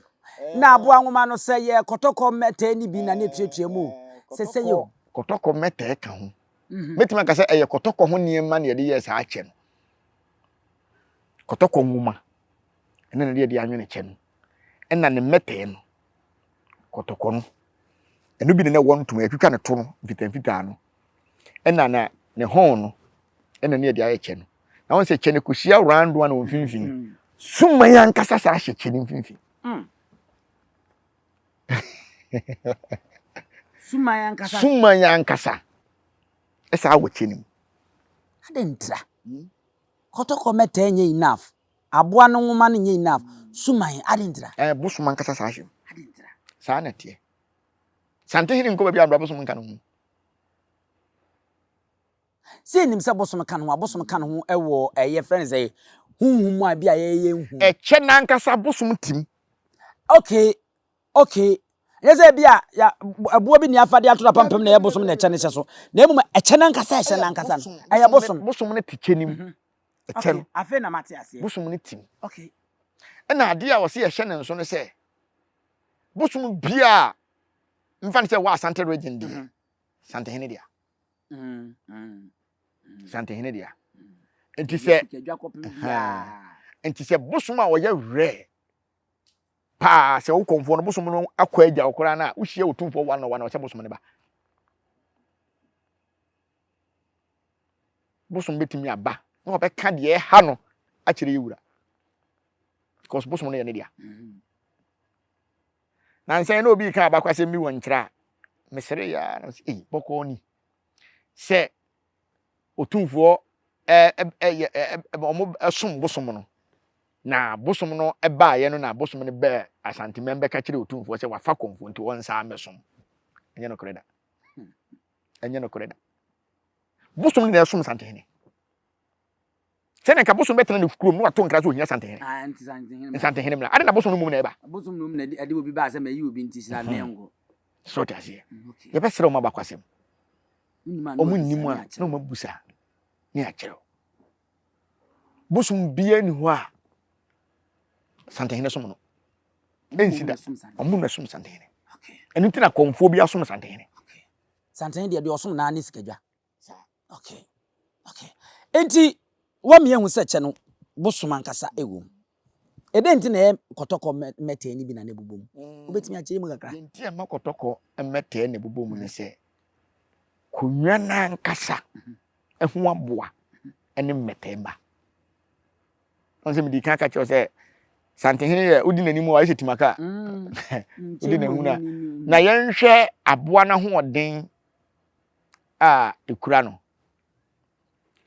Na aboa nwoma no se ye kotoko meta ni bi na ne tuatua mu. Se yo kotoko meta ka ho. Metima ka se eye kotoko ho niam na ye de ye sa ache no. Kotoko nwoma. Ena na de anwene che no. Ena ne meta no. Kotoko no. Enu bi ne won tum atwitwa ne to no fitamfita no. Ena na ne hon no. Ena ne de aye che no. Na won se che ne kuhia round one on finfin. Suma ya nkasa sa ahye che ne finfin. Suma ya nkasa. Esa awo che ne. Adentra. Kotoko meta enye enough. Aboa no nwoma no nye enough. Suman adentra. Busuma nkasa sa ahye. Adentra. Sa na tie. Sante hiri nko ba bia busuma nka no ho. Se nim se bosom kan ho ewo eye friends say hunhum a bia ye hu Eche na nkasa bosom tim. Okay yeze bia ya abuo bi ni afade ato pampam na ye bosom na eche ne so na emu eche na nkasa no eye bosom ne tike nim. Eche no afi na mate ase bosom ne tim. Okay Na ade a wo se ye hye ne nso no se bosom bia mfa se wa Asante region di Sante hene dia Sante hene dia enti se bosom a wo ye rare pa se wo konfo no bosom no akwa agya okora na wo hie otumfo 101 na wo se bosom ne ba bosom betimi aba na wo be ka de ha no a kire yewura because bosom no ye ne dia na nsen na obi ka aba kwase mi won kira mesere ya na boko ni se otumfo omo som bosom no na bosom no eba ye no na bosom no be Asante membe ka kire otumfo se wafa konfo nti won sa amesom enye no kreda bosom no som Sante hene se na ka bosom betena ne krom no wato nkra so ohia Sante hene Sante hene mla ade na bosom no mum na eba bosom no mum na ade obi ba se ma yi obi nti sira mengo so tasie ye be sere o mabakwasem omu nnimu a na mabusa ni akere bosom bia ni ho a Sante hene som no ensida omu na som Sante hene enu tina konfo bia som Sante hene Sante hene de osom na sikadwa okay enti wa me hu se che no bosom ankasa ewo ede nti na kotoko meta ni bi na nebubom obetimi akire mu kakra enti ma kotoko meta na nebubom ne se konwa na nkasa ehu aboa ene meta onse mi di kan ka che se Sante hene ye odi nanimu wa hye timaka odi na huna na yenhwe aboa na ho oden a ekura no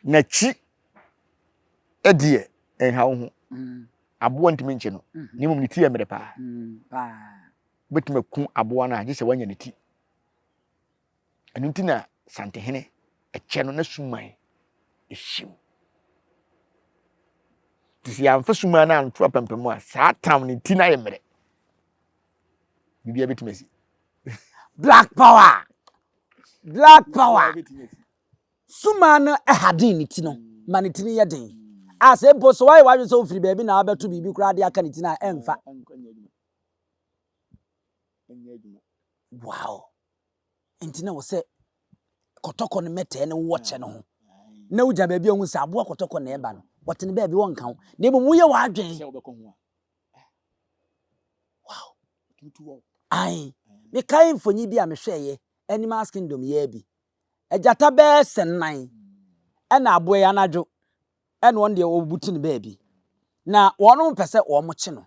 na chi edie enha ho aboa ntimi nche no ni mum ni ti emre pa betima ku aboa na agye se wanya ne ti enu ti na Sante hene eche no na suman ehim tisi ya mfa suma na nto apempem a saa tam ne ti na ye mere bibia betimesi Black power. Black power. Suma no ehadin ni ti no. Ma ni ti ni yeden. As e bo so why so free baby na abeto bibi kura de aka ni ti na emfa. Wow. Enti na wo se kotoko no mete ne woche no ho. Na uja baby ohun se abo kotoko na eba no. Wote ne baby won kan. Na ebo mu ye wa adwen. Wow. Ai. Me kai mfonyi bi a me hweye Animals Kingdom ye bi. Ejata be sennan. E na abo ya nadwo. E no de obuti ne baby. Na wono mpese wo mo chi no.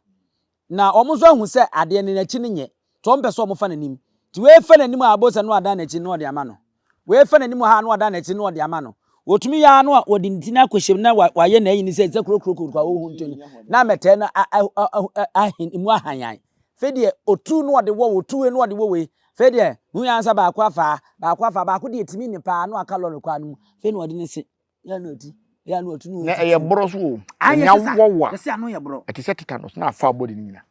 Na omo so ahu se ade ne na chi ne nye. To mpese omo fa nanim. Ti we fa nanim abo se no ada na chi no de ama no. We fa nanim ha no ada na chi no de ama no. Wotumi ya no wodi ntina akohyem na waye na yin se krokro kwa wo ntoni. Na mete na ahin mu ahanyan. Fede otu no de wo otu no de wo we fede hu yansa ba afa ba ko de etimi ni pa no aka lolo kwa no fe no de ne se ya no otu no na eye boro so anya wowa se anu ye boro ati se tetanus na afa body ni nyina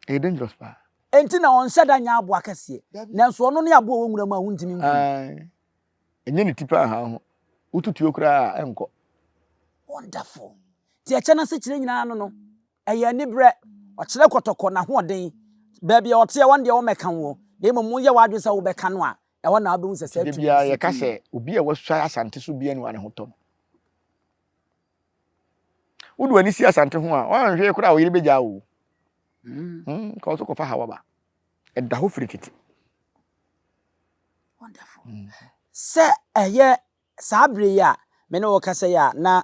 e dangerous pa enti na on shada nya abo akase na so no ne abo wo nwura ma hu ntimi nku enye ni tipa ha ho ututu okura enko wonderful ti eche na se kire nyina no eye ni bre o kire kotoko na ho den baby o te won de wo meka wo de mo ye wa adwesa wo beka no a e wona abu se se tu bia ye ka se obi a wasua asante so bia ni wa ne ho to udu ani si asante ho a wan hwe kura wo yire beja wo ka so ko fa hawa ba e da ho frikiti wonderful se eye sabre ya me no ka se ya na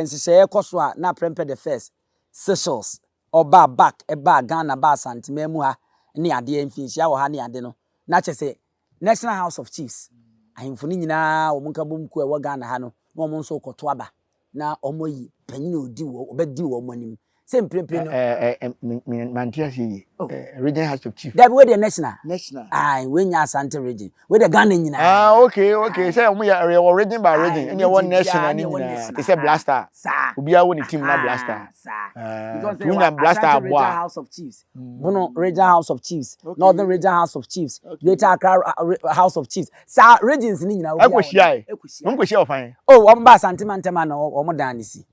nsese koso a na prempe the first Seychelles oba back eba Ghana ba asante memu ha ne ade mfinhia wo ha ne ade no na chese National House of Chiefs ahemfo ni nyina wo monka bomku e wo Ghana ha no na wo nso koto aba na omoyi panyin odi wo obedi wo monim se mprempre no mantia si Regional House of Chiefs that we the national ai we nya asante region we the Ghana nyina okay say omo ya region by region any one national ni nyina they say blaster obi a wo ni team na blaster because we nya blaster abo House of Chiefs bono Regional House of Chiefs Northern Regional House of Chiefs Greater Accra House of Chiefs sa regions ni nyina ekwohia ofan oh omo ba asante mantema na omo dan ni si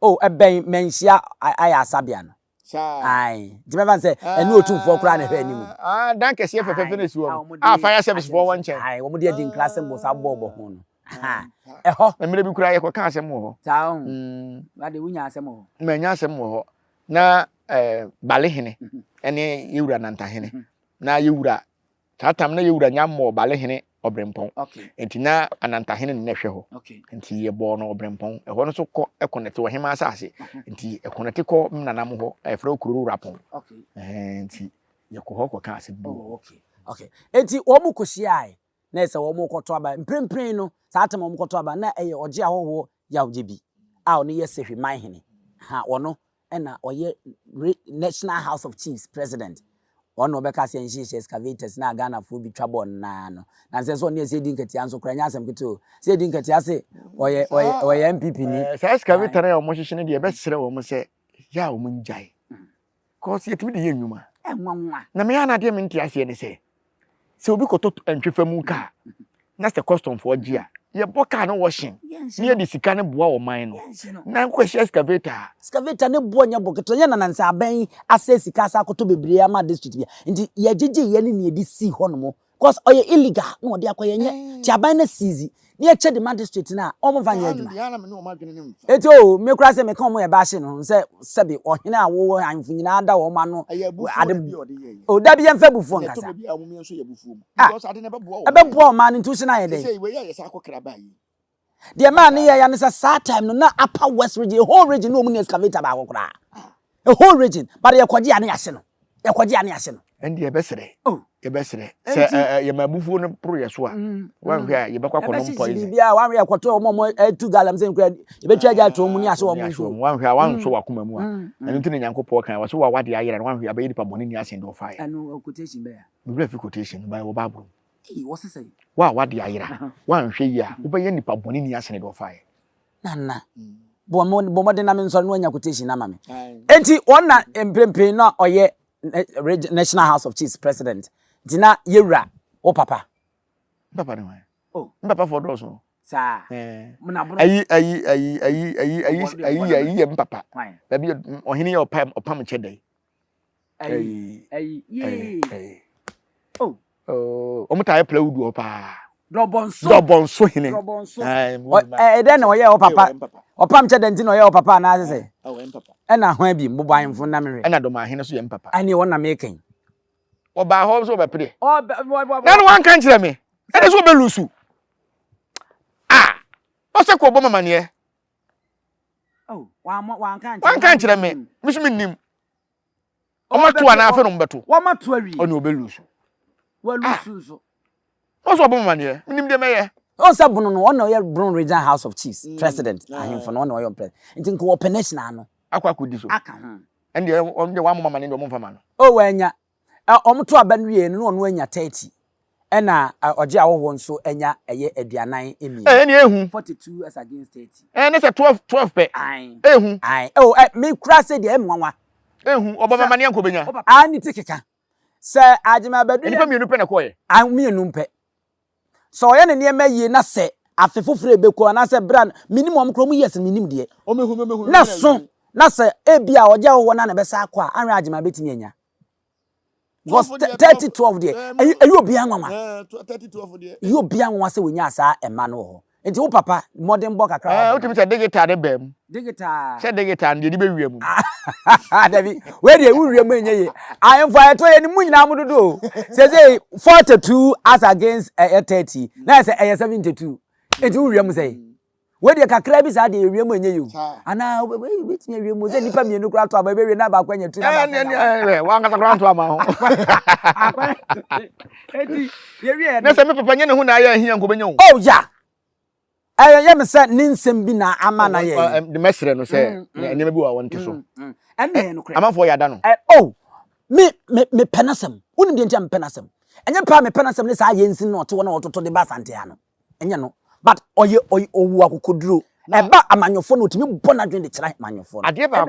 oh eben menhia aya asabia no ai dimeba say enu otumfo kura na hwe animu dan kese fefefe na si wo fire service for one chain ai wo mo de din class mbo sa bobo ho no eho na mire bi kura ye ko ka asem ho ta ba de wunya asem ho ma nya asem ho na balehene ene yewura nantahene na yewura tatam na yewura nyammo balehene obrempon enti na anantahene ne hwe ho enti ye bo no obrempon e ho no so ko e connect wo hema asase enti e connect ko nanam ho e fra okuru rapon enti ye ko ho ko ka ase bu enti wo mu kohia ai na ese wo mu koto aba mprempren no saatem wo mu koto aba na eye oje ahoho ya ojebi a ono ye sehwe manhene ha wono na oye National House of Chiefs president ono beka se nshishi excavators na Ghana fu bi twabon na no na nse so ne se di nkati anso kra nya asem kito se di nkati ase oye MPP ni se excavator ya omo hihye ne de be sere wo mo se ya omo njai cause yetimi de yenwuma enwanwa na me ya na de me ntia se ne se obi koto ntwefamu ka na se custom for gia ye boka no washing ne de sika ne boa wo man no na kwehye excavator ne boa nya boketo nya nanansa aban ase sika asa koto bebre ama district bia nti ye gege ye ne ne de si ho no mo cause oye illegal no de akoye nya ti aban na sizi ne ye che de ma district na o mo vanya aduma ya na me no ma dwene ne mfa eto me kura se me kan mo ye ba hye no se sebi ohene awo anfu nyina da wo ma no ade o da bi ye mfa bufu nkasa to bi a mo so ye bufu mu because ade ne be boa wo e be boa ma ne tusi na ye den say we ya sa akokra ba yi the man ne ya ne sa time no na upper west region the whole region no mu excavator ba akokra the whole region but ye kwaji ane yahye no ye kwaji ane yahye no endi ye besere ye besere se ye mabufu no pro ye so a wan hwe a ye bekwa kono poison bia wan hwe kwato omo 2 galam se nkra ye betwa ja to mu ni ahye omo nso wan hwe a wan so wakoma mu a enu ntine nyankopɔ kan wa so wa wade ayere wan hwe a be yipa boni ni asende of fire anu quotation be ya me bra fi quotation by wo bible what's say wa wade ayera wan hwe yi a wo be ye nipa boni ni asende of fire nana bomo de na me nso no anya quotation na mame enti wona emprempe na oye National House of Chiefs president dina yewura o papa ne wa oh papa for those no sa muna bro ayi papa da bi ohene ye opam chedai ayi oh omutai play wudu opa dobonso hene den na oye o papa opam chedai nti na oye o papa na ase na hwan bi mbobanfo na mehwe na do ma hene so ye papa ani wona meken oba ho so be pede na no wan kan kire me e so be lusu o se ko obo mama ne wan kan kire me misu minnim o mato ana afa no mbeto wa mato awi oni obe lusu wa lusu so o so obo mama ne minnim de meye o se bunu no ona oye Brown Regional House of Chiefs president ahemfo no ona oye president nti nko open national no akwa kodi so aka ho ende wa mama ne o mfa ma no o wanya omoto abanuye no ono anya 30 ena oje awowo nso anya eye aduanan emi ene ehu 42 as against 30 ene se 12 pe ehu me kura se de emwanwa ehu oba mama ne anko benya ani tikeka se ajima badu enipa mienu pe na koye mienu pe so oye ne niema yie na se afefofre ebeko na se brand minimum krom yes minim de omehu na so na se ebia oje awowo na be sa akwa anwe ajima betimi anya was 30-12 there. You be young, mama. 30-12 there. You be young, was when you saw a man. Into papa, modern book. What you say, digital, bem. Digital. Said digital, and the baby. David, where do you remain? I am for 20 million. I'm to do. Says 42 as against 30. Now say 72. It will say. Where the crabs are the real when you. And now, which you must any family no crowd to a baby number when you're 2 one at the ground to a mouth. Who I here and go. Oh, yeah. I am a set Ninsem Bina Amana. The messenger no say, never go. I want to so. And then I'm for Yadano. Oh, me penasem. Wouldn't be jam penasem. And your palm penasem, this I ain't seen not to one or to the Bassantiano. And you know. But oye akukudru eba amanyofo no timi bona dwen de kira amanyofo ade ba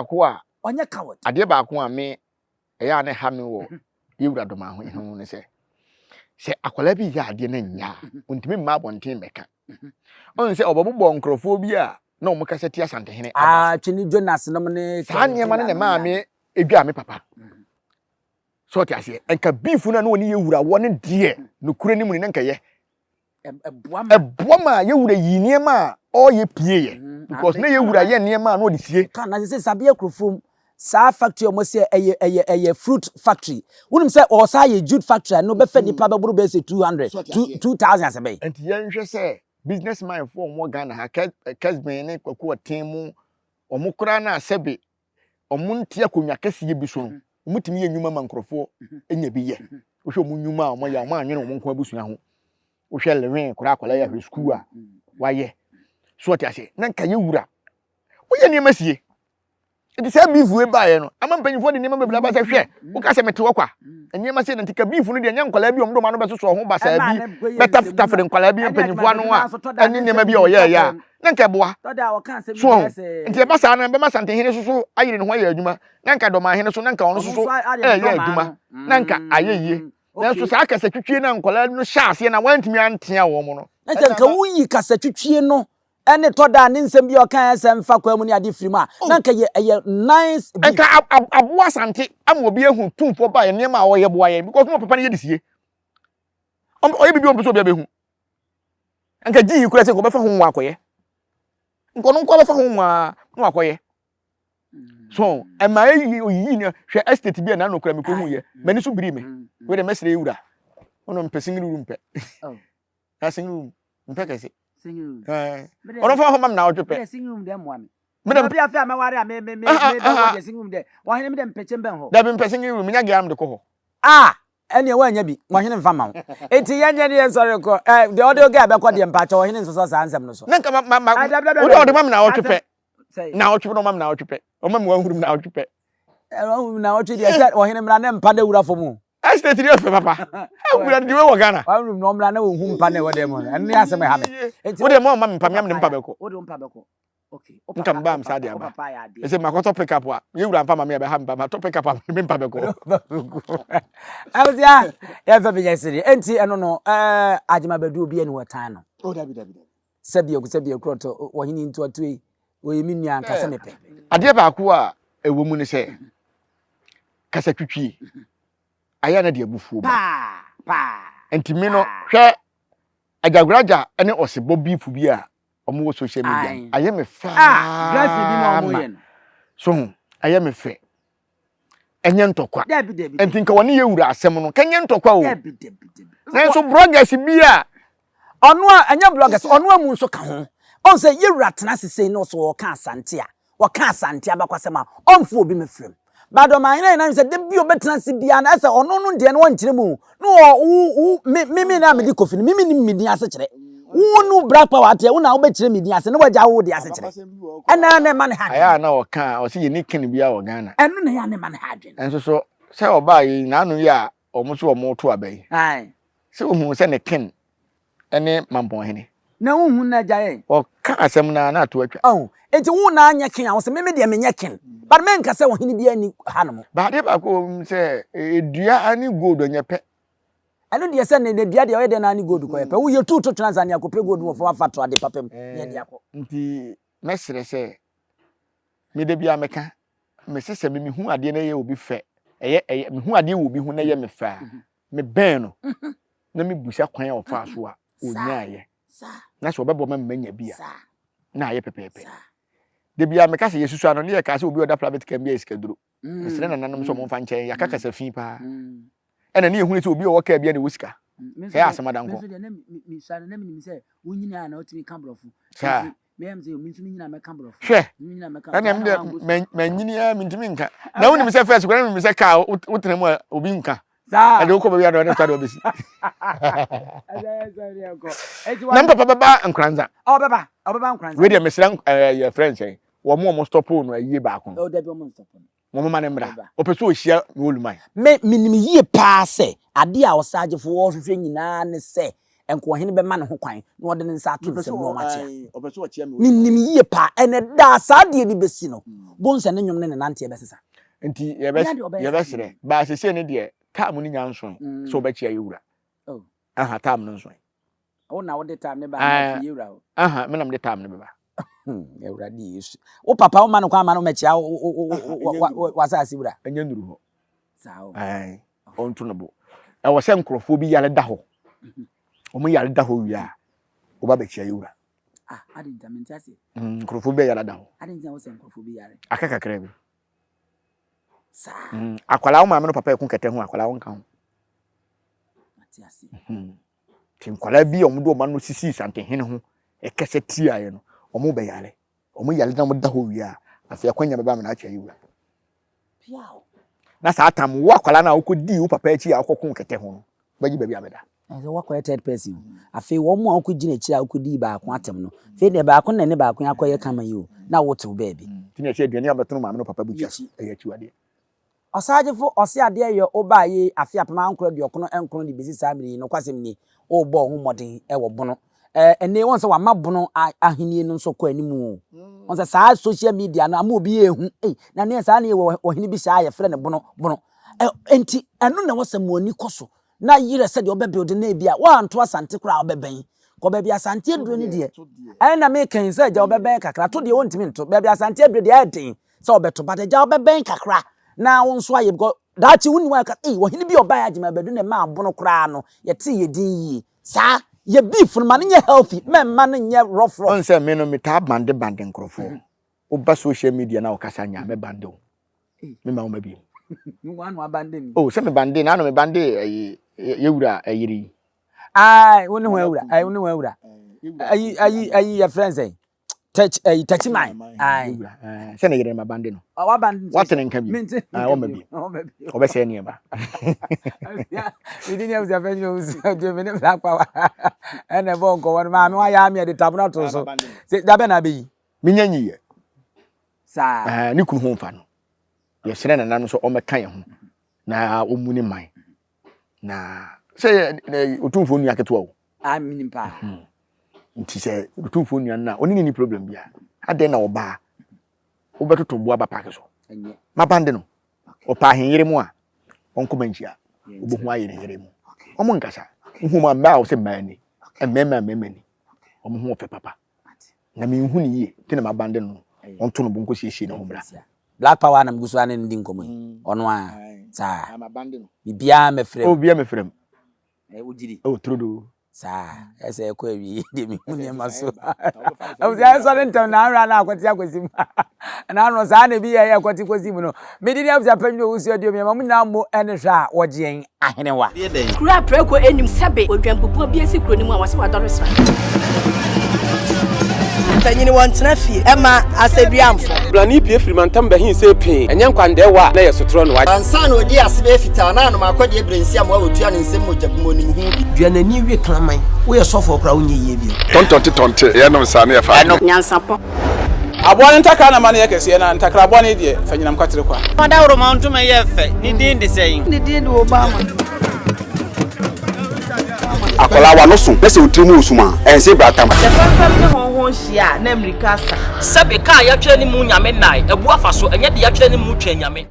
ko a onye coward ade ba ko a me eya ne ha me wo yewura doma ho hu ne se akola bi ya ade na nya ontimi mma bonten beka on se obobbo nkrofo bi a na omo kase ti asante hene twini Jonas no ne sanye ma ne ma me edwa me papa so ti ase enka beef na oni yewura wo ne de no kure ni mu ne nka ye Ebwama yewura yi niema o ye pie because na yewura ye niema na o de sie kan na se sabe akrofom sa factory omo se eye fruit factory wonim se o sa ye jude factory no be fa nipa be buru be se 200 2000 se be enti ye nhwe se businessman for omo Ghana ha kasben ne kwaku otemu omo kura na sebe omo ntia konwa kase ye bi so no omo timi ye nwuma mankrofo enya bi ye wo hwe omo nwuma omo ya omo anwene omo nko abusua ho wo hwe lewen kura akwala ya hwe school a waye so ti ase na nka ye wura wo ye niema sie enti se beef we bae no ama mpanyifo de niema bebla ba se hwe wo ka se mete wo kwa niema se ntika beef no de nya nkwala bi omdo ma no besoso ho ba sa bi betafre nkwala bi mpanyifo anu a ani niema bi o ye ya na nka boa so enti ba sa na be ma sante hene soso ayire ne ho ya adwuma na nka do ma hene so na nka ono soso ya adwuma na nka ayeye na so sa kasa twitwie na nkwala no sha ase na wantimi antea wo mo no na nka wuyi kasa twitwie no ene to da ne nsem bi o kan asem fa kwa mu ne ade firi ma na nka ye nice nka aboa sante am obi ehu tumfo ba ye ne ma wo ye boa ye because mo papa ne ye disie oye bibi on so bia behu nka ji yi kura se ko be fa ho nwa akoye nko no nko be fa ho nwa akoye so e ma yi oyi ni hwe estate bi na no kura me ko hu ye mani so biri me we de mesre ewura ono mpesing room pe na sing room mpe kese sing room ono fa ho mam na odwepe sing room de mo ami me bi afia me ware a me de sing room de wo hene me de mpeche mben ho da bi mpesing room nya gam de ko ho ene wa nya bi wo hene mfa ma ho enti yenye ne sorry ko the audio guy be ko de mpache wo hene nso sa ansem no so na nka wo de mam na odwepe na odwepe no mam na odwepe o mam wa hurum na odwepe na odwepe de wo hene mra ne mpa de wura fomu estate ri ofe papa wura de we wo Ghana wa hurum no mra na wo hu mpa ne wo de mo ene asem ha me wo de mo mam mpa me am ne mpa be ko wo de mpa be ko Okay. Nka mbam sa de aba. E say makoto pick up wa. Ye wura mfa ma me be ha mba ma to pick up me mpa be ko. Abia ya fa be yesiri. Enti eno no agema badu obi eni watan no. Oh dabi. Sabia kroto wo hini nto atui. Wo yemi nua anka se mepe. Ade ba ko a ewo mu ne se. Kasa twitwie. Aya na de abufuo ba. Pa. Enti me no hwe ajagraja ene osebo bifu bi a omo wo social media. Aye me fa. Grace bi ma omo ye no. So aye me fe. Enye ntokwa. Dabi. Enti nka woni ye wura asem no. Kenye ntokwa o. Dabi. Na so bloggers bi a Ono a anya bloggers ono amu nso ka ho. On say ye wura tena sesei no so wo ka asante a. Wo ka asante abakwasema. Onfo obi mefrem. Bado ma ina say de bi obetena se bia na say ono no de no wankyere mu. No mimi na me di kofi mimi ni midi ase kire. Wonu black power ate wo na wo be kire midi ase ne waja wo de ase kire. Ena na man ha. aya na wo ka o se ye ni kin bia wo Ghana. Eno na ya ne man ha dwen. Enso so se oba yi na anu ya omo so omo to abai. Ai. Se ohun se ne kin ene mampon hene. Na hu na jaye. O ka asem na to atwa. Oh, enti wo na anya kin a wo se meme de menye kin. But men ka se wo hini bia ni hanom. Ba de ba ko se edua ani gold onyepe. Eno de se ne dua de o de na ani gold ko yepe. Wo ye tu to Tanzania ko pe gold wo fa fato ade papem. Ne de akọ. Nti mesere se me de bia meka me sese me hu ade na ye obi fe. Eye me hu ade wo bi hu na ye me fa. Me ben no. Na me busa kwan o fa so a onyaye. Na so obebo ma manya bia. Na ye pepepe. De bia meka se yesusu ano ne ye ka se obi oda private can bia iskaduro. Mesere na nanom so mo fa nchen ya kaka sa fi pa. Ena ne ehunu se obi o waka bia ne wosika. He asamadan ko. Me sare na me se wonyina na otimi kambrofu. Mem se mi nsumi nyina me kambrofu. Nyina me kambrofu. Ena me manyini ya mintimi nka. Na woni me se first kwa me se ka wotena mu obi nka. Sa. Ade ko be ya do na start obesi. Number baba nkranza. Obeba nkranza. We dey mesra your friends eh. Wo mo stop no ayi ba ko. O dabi o mo stop no. Mo ma ne mbra. Opeso ohia me olumai. Me minim yie pa se ade a osagefo wo hwehwe nyina ne se enko hene be ma ne ho kwan na ode ne nsa ato nsem no mache. Opeso ochia me. Minim yie pa ene da sa de ni besi no. Bonse ne nwom ne nante e besesa. Nti ye besere ba sese ne de time ni nyanso so be chia yewura. Oh. Aha time no nso. Wo na wo de time ne ba na yewura o. Aha me na me de time ne be ba. Yewura di Yesu. Wo papa wo ma no kwa ma no machia wa sa asiwura. Anya nuru ho. Sa o. Ai. Onto no bo. E wo se nkrofo bi yale da ho. Omo yale da ho wi a. Wo ba be chia yewura. Ah, adi ntamenti ase. Nkrofo bi yale da ho. Adi ntan wo se nkrofo bi yale. Akaka kra bi. Sa. Akwala wo ma me no papa ekun kete ho akwala wo nka ho. Mati ase. Tin kwala bi omo do ma no sisi sante hene ho. E kese ti aye no. Omo be yale. Omo yale na mo da ho wi a. Afia kwanya be ba me na chia yewura. Piao. Na sa atam wo akwala na wo kodi wo papa echi a kokon kete ho no. Baji ba bi ameda. Ese wo kwa third person. Afi wo mo akogina echi a akodi ba ko atem no. Fe de ba ko na ne ba ko akoye kama yi o. Na wo te wo ba bi. Tini echi aduane abetonu ma me no papa bucha. E echi wade. Osagefo ose ade ye oba ye afi apama ankoro de okono enkono de besi samiri no kwasem ni o bo ho modern e wo bono ene won se wa mabono ahenie no so ko animu on se sa social media na ama obi ehu na ne sa na ye wo hini bi sha ye frɛ ne bono enti eno na wasem oni koso na yire se de obebuild na bia wa anto asante kura obeben ko be bia asante aduro ni de na me kan se ja obeben kakra to de wontimi nto be bia asante aduro de eden se obeto bade ja obeben kakra na won so aye because dachi woni wa ka wo hini bi oba ya jima bedu ne ma abono kra no ye ti ye din yi sa ye beef no man nye healthy men man nye rough on say me no me ta bande nkrofo oba social media na okasa nya me bande o me ma o ma bi wanu abande mi oh say me bande na no me bande yewura ayiri woni ho ewura woni ho ewura ayi your friends touch mine say na yere ma bande no wa bande what in nka bi o ma bi obe say ne ba we didn't have the venue do me black power and e bon ko won ma me wa ya me de tabuna to so say da be na be yi minyanyi ye sa ni kunu ho mfa no ye sere na nan so o meka ye ho na o mu ni man na say otumfo nu aketo o minim pa nti say otumfo nu na oni ni problem bia ade na oba obeto bo aba park so enye mabande no opa ahenyere mu a onko manchia obohu ayere mu omo nkasa nhuma ma o se mani emema memani omo hu ofe papa na me hu ni ye tena mabande no onto no bonko hiesie na homra black power na mgusu ane ndi nkomo ono a sa mabande no bibia mefrem obia mefrem ujiri trudo sa ese ekwa wi de mi hunye maso awuja so ntam na anra na akwati akwasi na anu sa na bi ya akwati kwasi mu no medini awuja panwo wusu adio mi mamu na mo ene hwa wogen ahenewa kura preko enim sebe odwampupu bi esi kuro ni mu a wase wadoresa tanyini wontena fie ema aseduamfo blani pie frimantam bahin se pin enye nkwande wa na yesotro no wa ansa na odi asebe fita na no makodi ebrensi am wa otua ne nsem mojabumo nim hu bi duanani wie klaman wo ye sofo kra wo nye yie bi tontonte ye no sa na ye fa nyansapo abone ntaka na mane yekese na ntakra abone die fanyinam kwatere kwa mada woro ma ntuma ye fe ni din de sei ni din de obama akola wa no so pese utrimu usuma ense bratam fam ne honhon hia na amerika sa sebe ka ya twa ni mu nyame nai ebu afa so enye de ya twa ni mu twa nyame